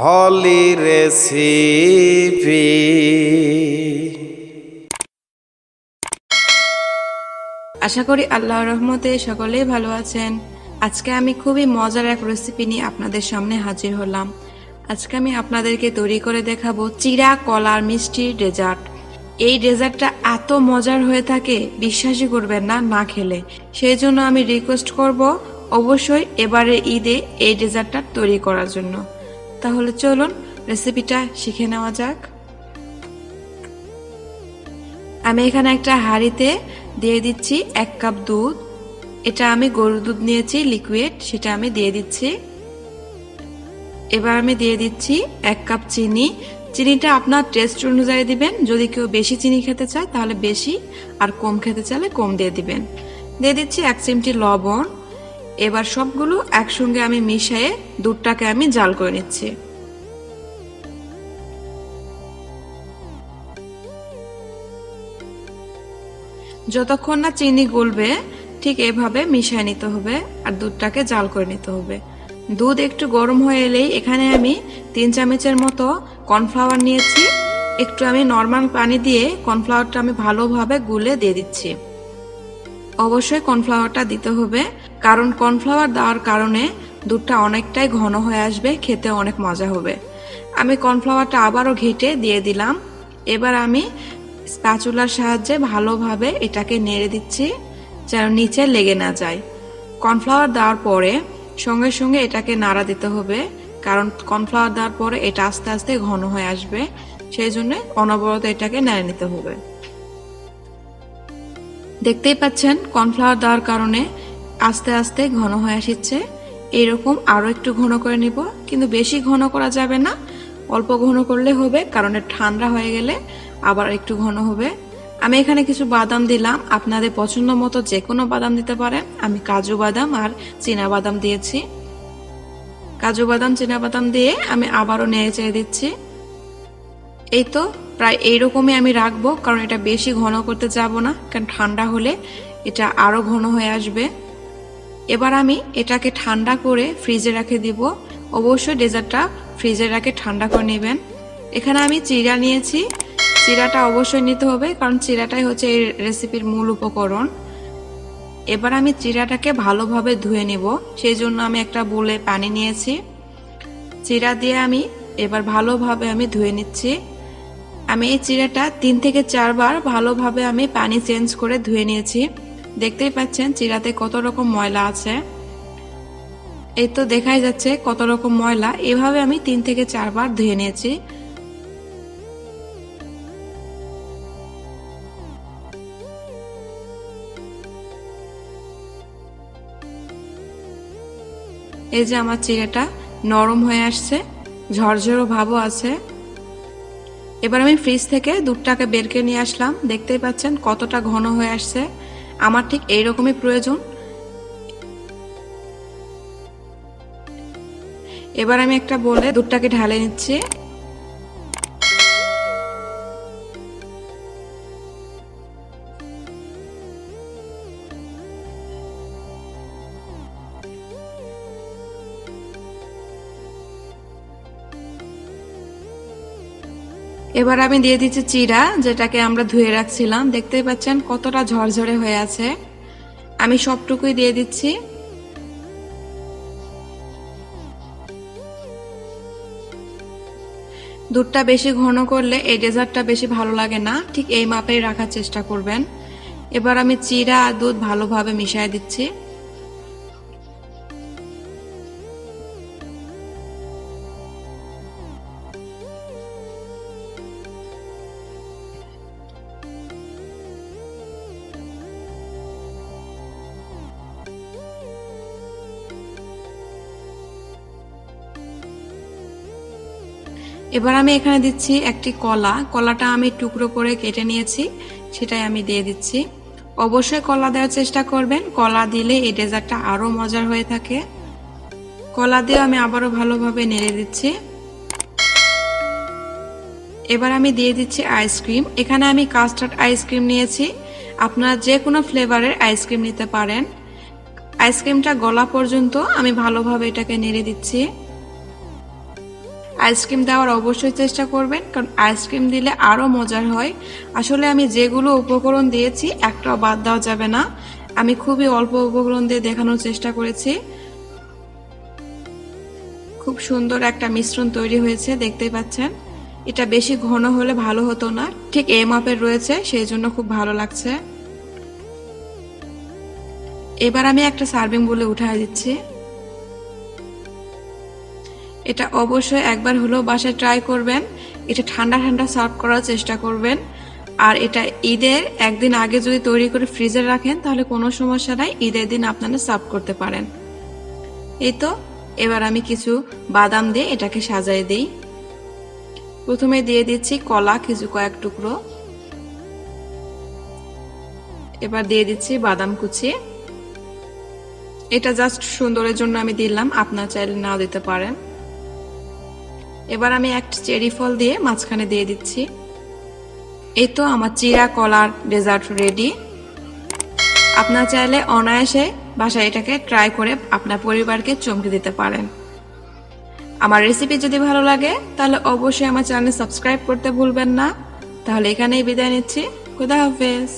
হলি recipe. আশা করি আল্লাহর রহমতে সকলেই ভালো আছেন। আজকে আমি খুবই মজার এক রেসিপি নিয়ে আপনাদের সামনে হাজির হলাম। আজকে আমি আপনাদেরকে তৈরি করে দেখাবো চিড়া কলার মিষ্টির ডেজার্ট। এই ডেজার্টটা এত মজার হয়ে থাকে, বিশ্বাসই করবেন না না খেলে। সেই জন্য আমি রিকোয়েস্ট করব অবশ্যই এবারে ঈদে এই ডেজার্টটা তৈরি করার জন্য। তাহলে চলুন রেসিপিটা শিখে নেওয়া যাক। আমি এখানে একটা হাঁড়িতে দিয়ে দিচ্ছি 1 কাপ দুধ। এটা আমি গরুর দুধ নিয়েছি লিকুইড, সেটা আমি দিয়ে দিচ্ছি। এবার আমি দিয়ে দিচ্ছি 1 কাপ চিনি। চিনিটা আপনার টেস্ট অনুযায়ী দিবেন, যদি কেউ বেশি চিনি খেতে চায় তাহলে বেশি, আর কম খেতে চাইলে কম দিয়ে দিবেন। দিয়ে দিচ্ছি 1 চিমটি লবণ। এবার সবগুলো একসঙ্গে আমি মিশিয়ে দুধটাকে আমি জাল করে নিচ্ছি। যতক্ষণ না চিনি গলবে ঠিক এভাবে মিশিয়ে নিতে হবে আর দুধটাকে জাল করে নিতে হবে। দুধ একটু গরম হয়ে এলেই এখানে আমি 3 চামচের মতো কর্নফ্লাওয়ার নিয়েছি। একটু আমি নর্মাল পানি দিয়ে কর্নফ্লাওয়ারটা আমি ভালোভাবে গুলে দিয়ে দিচ্ছি। অবশ্যই কর্নফ্লাওয়ারটা দিতে হবে, কারণ কর্নফ্লাওয়ার দেওয়ার কারণে দুধটা অনেকটাই ঘন হয়ে আসবে, খেতে অনেক মজা হবে। আমি কর্নফ্লাওয়ারটা আবারও ঘেটে দিয়ে দিলাম। এবার আমি স্প্যাচুলার সাহায্যে ভালোভাবে এটাকে নেড়ে দিচ্ছি যেন নিচে লেগে না যায়। কর্নফ্লাওয়ার দেওয়ার পরে সঙ্গে সঙ্গে এটাকে নাড়া দিতে হবে, কারণ কর্নফ্লাওয়ার দেওয়ার পরে এটা আস্তে আস্তে ঘন হয়ে আসবে, সেই জন্য অনবরত এটাকে নেড়ে নিতে হবে। দেখতেই পাচ্ছেন কর্নফ্লাওয়ার দেওয়ার কারণে আস্তে আস্তে ঘন হয়ে আসছে। এইরকম আরো একটু ঘন করে নিব, কিন্তু বেশি ঘন করা যাবে না, অল্প ঘন করলে হবে, কারণ ঠান্ডা হয়ে গেলে আবার একটু ঘন হবে। আমি এখানে কিছু বাদাম দিলাম, আপনাদের পছন্দ মতো যে কোনো বাদাম দিতে পারেন। আমি কাজু বাদাম আর চীনা বাদাম দিয়েছি। কাজু বাদাম চীনা বাদাম দিয়ে আমি আবারও নেড়ে চেড়ে দিচ্ছি। এই তো প্রায় এইরকমই আমি রাখবো, কারণ এটা বেশি ঘন করতে যাব না, কারণ ঠান্ডা হলে এটা আরো ঘন হয়ে আসবে। এবার আমি এটাকে ঠান্ডা করে ফ্রিজে রেখে দিব। অবশ্যই ডেজার্টটা ফ্রিজে রেখে ঠান্ডা করে নেবেন। এখানে আমি চিড়া নিয়েছি, চিড়াটা অবশ্যই নিতে হবে, কারণ চিড়াটাই হচ্ছে এই রেসিপির মূল উপকরণ। এবার আমি চিড়াটাকে ভালোভাবে ধুয়ে নিব, সেই জন্য আমি একটা বোলে পানি নিয়েছি। চিড়া দিয়ে আমি এবার ভালোভাবে আমি ধুয়ে নিচ্ছি। আমি এই চিড়াটা 3 থেকে 4 বার ভালোভাবে আমি পানি চেঞ্জ করে ধুয়ে নিয়েছি। দেখতেই পাচ্ছেন চিড়াতে কত রকম ময়লা আছে। এই তো দেখাই যাচ্ছে কত রকম ময়লা। এভাবে আমি 3 থেকে 4 বার ধুয়ে নিয়েছি। এই যে আমার চিড়াটা নরম হয়ে আসছে, ঝরঝরো ভাবও আছে। এবার আমি ফ্রিজ থেকে দুধটাকে বের করে নিয়ে আসলাম। দেখতেই পাচ্ছেন কতটা ঘন হয়ে আসছে, আমার ঠিক এইরকমই প্রয়োজন। এবার আমি একটা বলে দুধটাকে ঢালে নিচ্ছি। এবার আমি দিয়ে দিচ্ছি চিড়া, যেটাকে আমরা ধুয়ে রাখছিলাম। দেখতেই পাচ্ছেন কতটা ঝরঝরে হয়ে আছে। আমি সবটুকুই দিয়ে দিচ্ছি। দুধটা বেশি ঘন করলে এই ডেজার্টটা বেশি ভালো লাগে না, ঠিক এই মাপেই রাখার চেষ্টা করবেন। এবার আমি চিড়া আর দুধ ভালোভাবে মিশিয়ে দিচ্ছি। এবার আমি এখানে দিচ্ছি একটি কলা। কলাটা আমি টুকরো করে কেটে নিয়েছি, সেটাই আমি দিয়ে দিচ্ছি। অবশ্যই কলা দেওয়ার চেষ্টা করবেন, কলা দিলে এই ডেজার্টটা আরো মজার হয়ে থাকে। কলা দিয়ে আমি আবারও ভালোভাবে নেড়ে দিচ্ছি। এবার আমি দিয়ে দিচ্ছি আইসক্রিম। এখানে আমি কাস্টার্ড আইসক্রিম নিয়েছি, আপনারা যে কোনো ফ্লেভারের আইসক্রিম নিতে পারেন। আইসক্রিমটা গলা পর্যন্ত আমি ভালোভাবে এটাকে নেড়ে দিচ্ছি। আইসক্রিম দেওয়ার অবশ্যই চেষ্টা করবেন, কারণ আইসক্রিম দিলে আরও মজার হয়। আসলে আমি যেগুলো উপকরণ দিয়েছি একটাও বাদ দেওয়া যাবে না। আমি খুবই অল্প উপকরণ দিয়ে দেখানোর চেষ্টা করেছি। খুব সুন্দর একটা মিশ্রণ তৈরি হয়েছে, দেখতেই পাচ্ছেন। এটা বেশি ঘন হলে ভালো হতো না, ঠিক এই মাপের রয়েছে, সেই জন্য খুব ভালো লাগছে। এবার আমি একটা সার্ভিং বলে উঠায় দিচ্ছি। এটা অবশ্যই একবার হলেও বাসায় ট্রাই করবেন। এটা ঠান্ডা ঠান্ডা সার্ভ করার চেষ্টা করবেন। আর এটা ঈদের একদিন আগে যদি তৈরি করে ফ্রিজে রাখেন তাহলে কোনো সমস্যা নাই, ঈদের দিন আপনারা সার্ভ করতে পারেন। এই তো, এবার আমি কিছু বাদাম দিয়ে এটাকে সাজিয়ে দিই। প্রথমে দিয়ে দিচ্ছি কলা কয়েক টুকরো। এবার দিয়ে দিচ্ছি বাদাম কুচি। এটা জাস্ট সুন্দরের জন্য আমি দিলাম, আপনারা চাইলে নাও দিতে পারেন। এবার আমি একটা চেরি ফল দিয়ে মাঝখানে দিয়ে দিচ্ছি। এই তো আমার চিরা কলার ডেজার্ট রেডি। আপনারা চাইলে অনায়াসে বাসায় এটাকে ট্রাই করে আপনার পরিবারকে চমকে দিতে পারেন। আমার রেসিপি যদি ভালো লাগে তাহলে অবশ্যই আমার চ্যানেল সাবস্ক্রাইব করতে ভুলবেন না। তাহলে এখানেই বিদায় নিচ্ছি। খুদা হাফেজ।